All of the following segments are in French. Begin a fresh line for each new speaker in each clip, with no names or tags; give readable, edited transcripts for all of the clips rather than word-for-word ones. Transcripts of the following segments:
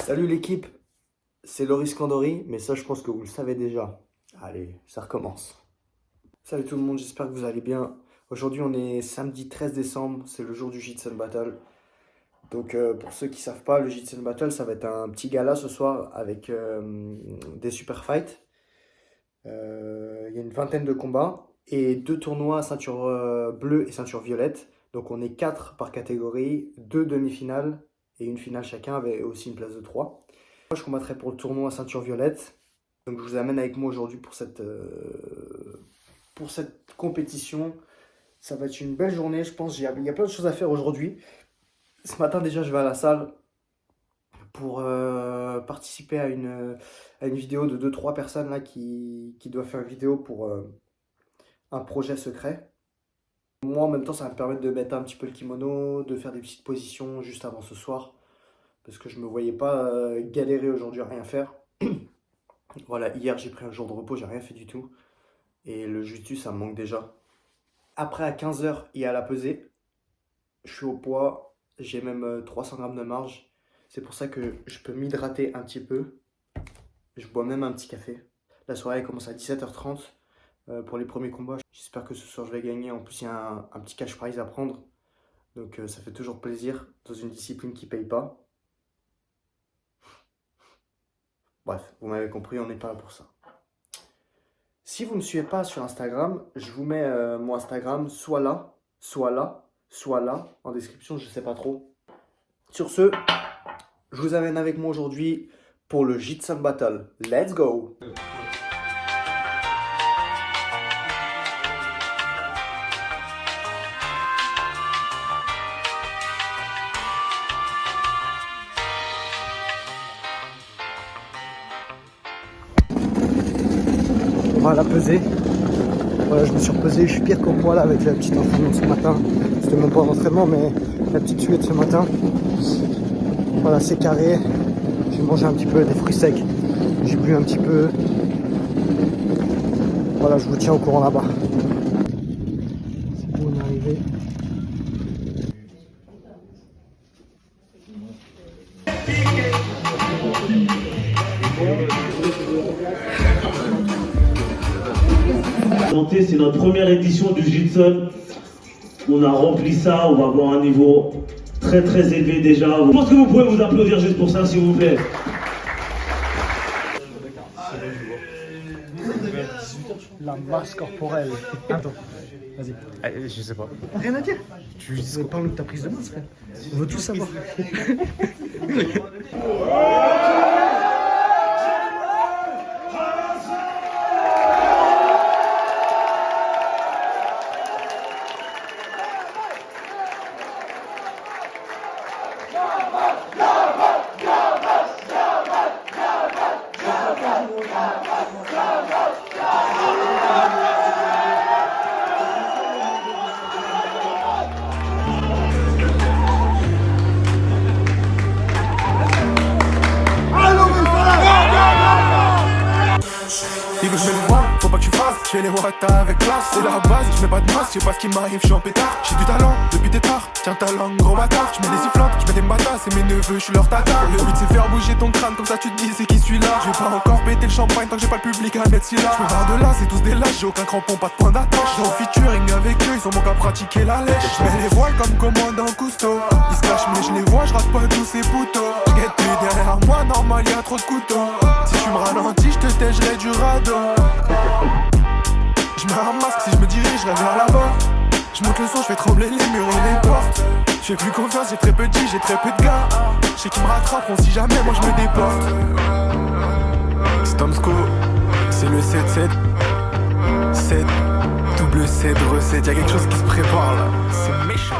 Salut l'équipe, c'est Loris Kandori, mais ça je pense que vous le savez déjà. Allez, ça recommence. Salut tout le monde, j'espère que vous allez bien. Aujourd'hui on est samedi 13 décembre, c'est le jour du Jitsun Battle. Donc pour ceux qui ne savent pas, le Jitsun Battle ça va être un petit gala ce soir avec des super fights. Il y a une vingtaine de combats et 2 tournois ceinture bleue et ceinture violette. Donc on est 4 par catégorie, 2 demi-finales et une finale chacun avec aussi une place de 3. Moi je combattrai pour le tournoi ceinture violette. Donc je vous amène avec moi aujourd'hui pour cette compétition. Ça va être une belle journée, je pense. Il y a plein de choses à faire aujourd'hui. Ce matin déjà je vais à la salle pour participer à une vidéo de 2-3 personnes là, qui doivent faire une vidéo pour un projet secret. Moi en même temps ça va me permettre de mettre un petit peu le kimono, de faire des petites positions juste avant ce soir. Parce que je me voyais pas galérer aujourd'hui à rien faire. Voilà, hier j'ai pris un jour de repos, j'ai rien fait du tout. Et le jiu-jitsu ça me manque déjà. Après à 15 h il y a la pesée. Je suis au poids, j'ai même 300 grammes de marge. C'est pour ça que je peux m'hydrater un petit peu. Je bois même un petit café. La soirée commence à 17 h 30 pour les premiers combats. J'espère que ce soir je vais gagner. En plus il y a un petit cash prize à prendre. Donc ça fait toujours plaisir dans une discipline qui paye pas. Bref, vous m'avez compris, on n'est pas là pour ça. Si vous ne me suivez pas sur Instagram, je vous mets mon Instagram soit là, soit là, soit là, en description, je ne sais pas trop. Sur ce, je vous amène avec moi aujourd'hui pour le Jitsun Battle. Let's go! On va la peser. Voilà, je me suis repesé, je suis pire qu'au poids là avec la petite entraînement de ce matin. C'était même pas un entraînement, mais la petite suée de ce matin. Voilà, c'est carré. J'ai mangé un petit peu des fruits secs. J'ai bu un petit peu. Voilà, je vous tiens au courant là-bas. C'est bon, on est arrivé.
C'est notre première édition du Jitsun. On a rempli ça, on va avoir un niveau très très élevé déjà. Je pense que vous pouvez vous applaudir juste pour ça s'il vous plaît.
La masse corporelle. Attends, vas-y.
Je sais pas.
Rien à dire.
Tu dis
Parle-nous de ta prise de masse, frère. On veut tout savoir.
Ils veulent me les voir, faut pas que tu fasses. Je fais les watas avec classe, c'est la base. Je mets pas de masque, je sais pas ce qui m'arrive, je suis en pétard. J'ai du talent depuis des tard, tiens ta langue, gros bâtard. Je mets des sifflantes, je mets des matas, c'est mes neveux, je suis leur tata. Le but c'est faire bouger ton crâne, comme ça tu te dis c'est qui celui-là. Je vais pas encore péter le champagne tant que j'ai pas le public à mettre si là. Je me barre de là, c'est tous des lâches, j'ai aucun crampon, pas de point d'attache. J'suis en featuring avec eux, ils ont manqué à pratiquer la lèche. Je mets les voiles comme commandant Cousteau. Ils se cachent mais je les vois, je rate pas tous ces poteaux. J'guette plus derrière moi, normal y'a trop de couteaux. Si tu me ralentis, je te tègerai du radeau. Je mets un masque si je me dirigerai vers là-bas. Je monte le son, je fais trembler les murs et les portes. Je fais plus confiance, j'ai très petit, j'ai très peu de gars. Je sais qu'ils me rattraperont si jamais moi je me déporte. Stomsko, c'est le 7-7 7 double 7 recette, y'a quelque chose qui se prépare là. C'est méchant.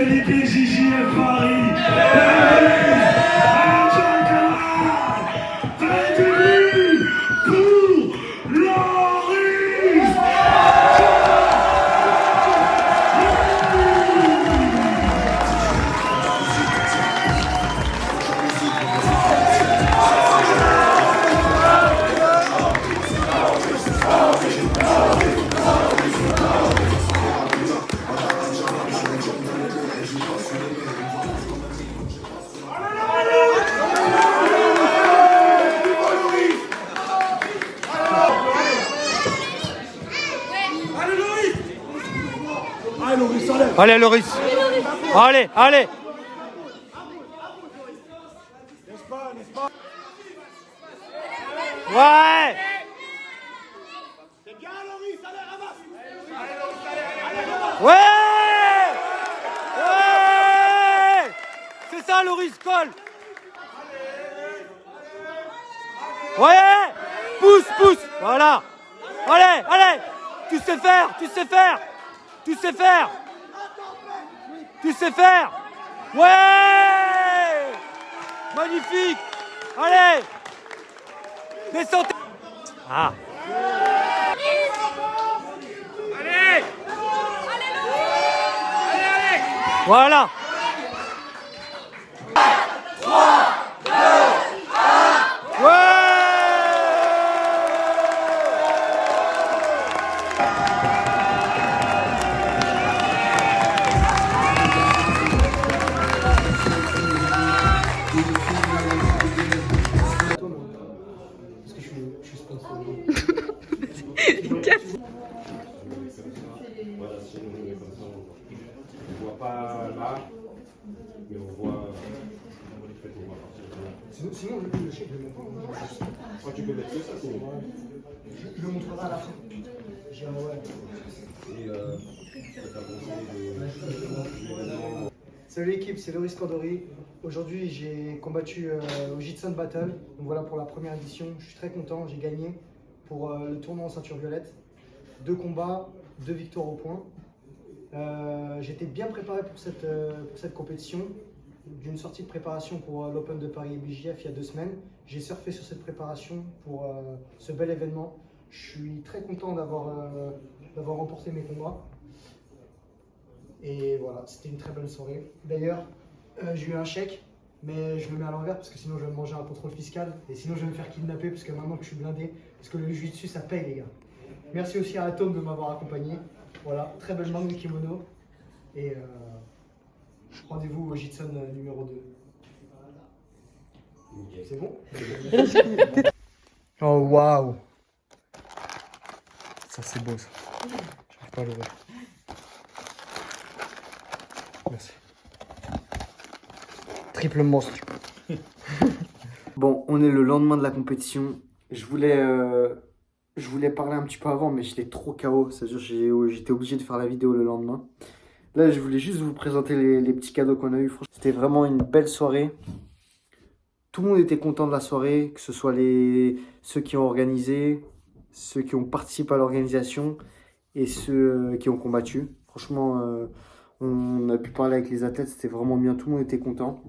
Felipe, Gigi et Paris.
Allez Loris. Allez, allez. Ouais. Ouais. Ouais. C'est ça Loris, colle. Ouais. Pousse, pousse. Voilà. Allez, allez. Tu sais faire, tu sais faire. Tu sais faire. Tu sais faire. Ouais. Magnifique. Allez. Descendez. Ah. Allez. Voilà. 3, 2, 1. Ouais.
Parce que je suis sponsor.
On voit pas là, mais on voit les fêtes, on voit partir de là.
Sinon, le chèque, je le montre pas.
Moi, tu peux mettre que ça, c'est bon.
Je le montrerai à la fin. J'ai un ouais.
Et t'as pensé de...
Salut l'équipe, c'est Loris Cordori. Aujourd'hui, j'ai combattu au Jitsun Battle. Donc voilà pour la première édition. Je suis très content, j'ai gagné pour le tournoi en ceinture violette. 2 combats, 2 victoires au point. J'étais bien préparé pour cette compétition. D'une sortie de préparation pour l'Open de Paris BJF il y a 2 semaines. J'ai surfé sur cette préparation pour ce bel événement. Je suis très content d'avoir remporté mes combats. Et voilà, c'était une très bonne soirée. D'ailleurs, j'ai eu un chèque, mais je le mets à l'envers parce que sinon je vais me manger un contrôle fiscal. Et sinon je vais me faire kidnapper parce que maintenant que je suis blindé, parce que le jiu-jitsu ça paye les gars. Merci aussi à Atom de m'avoir accompagné. Voilà, très belle mangue de kimono. Et rendez-vous au Jitsun numéro 2. C'est bon? Oh waouh! Ça c'est beau ça. J'arrive pas à l'ouvrir. Merci. Triple monstre. Bon, on est le lendemain de la compétition. Je voulais parler un petit peu avant, mais j'étais trop KO. C'est-à-dire j'étais obligé de faire la vidéo le lendemain. Là, je voulais juste vous présenter les petits cadeaux qu'on a eu. C'était vraiment une belle soirée. Tout le monde était content de la soirée, que ce soit ceux qui ont organisé, ceux qui ont participé à l'organisation et ceux qui ont combattu. Franchement, on a pu parler avec les athlètes, c'était vraiment bien, tout le monde était content.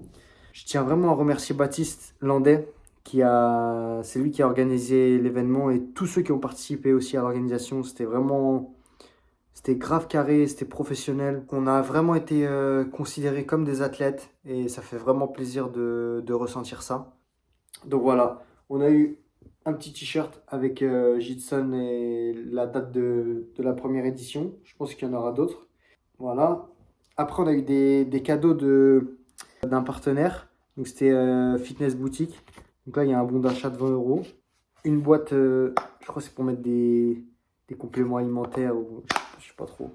Je tiens vraiment à remercier Baptiste Landais, c'est lui qui a organisé l'événement et tous ceux qui ont participé aussi à l'organisation. C'était grave carré, c'était professionnel. On a vraiment été considérés comme des athlètes et ça fait vraiment plaisir de ressentir ça. Donc voilà, on a eu un petit t-shirt avec Jitsun et la date de la première édition. Je pense qu'il y en aura d'autres. Voilà. Après, on a eu des cadeaux d'un partenaire. Donc c'était Fitness Boutique. Donc là, il y a un bon d'achat de 20 €. Une boîte, je crois que c'est pour mettre des compléments alimentaires ou je sais pas trop.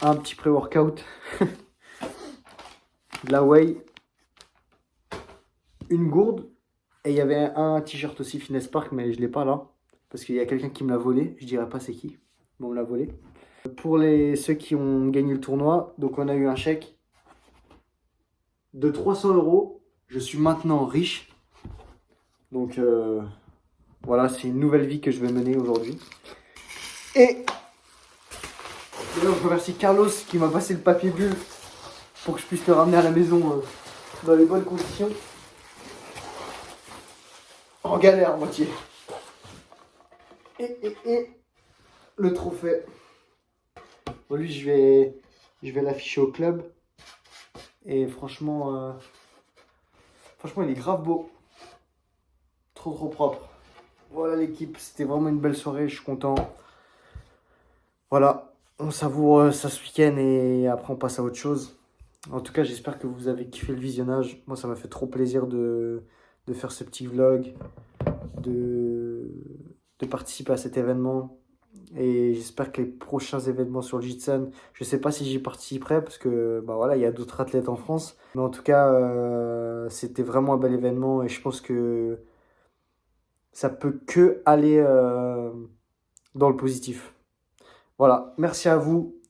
Un petit pré-workout. De la whey. Une gourde. Et il y avait un t-shirt aussi Fitness Park, mais je l'ai pas là. Parce qu'il y a quelqu'un qui me l'a volé. Je dirais pas c'est qui. Mais on me l'a volé. Pour ceux qui ont gagné le tournoi, donc on a eu un chèque de 300 €. Je suis maintenant riche. Donc voilà, c'est une nouvelle vie que je vais mener aujourd'hui. Et je remercie Carlos qui m'a passé le papier bulle pour que je puisse le ramener à la maison dans les bonnes conditions. En galère à moitié. Et le trophée. Bon, lui, je vais l'afficher au club. Et franchement, il est grave beau. Trop propre. Voilà l'équipe, c'était vraiment une belle soirée, je suis content. Voilà, on savoure ça ce week-end et après on passe à autre chose. En tout cas, j'espère que vous avez kiffé le visionnage. Moi, ça m'a fait trop plaisir de faire ce petit vlog, de participer à cet événement. Et j'espère que les prochains événements sur le Jitsun, je sais pas si j'y participerai parce que bah voilà, il y a d'autres athlètes en France. Mais en tout cas, c'était vraiment un bel événement et je pense que ça peut que aller dans le positif. Voilà, merci à vous.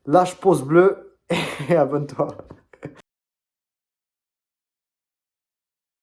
Lâche pouce bleu et abonne-toi.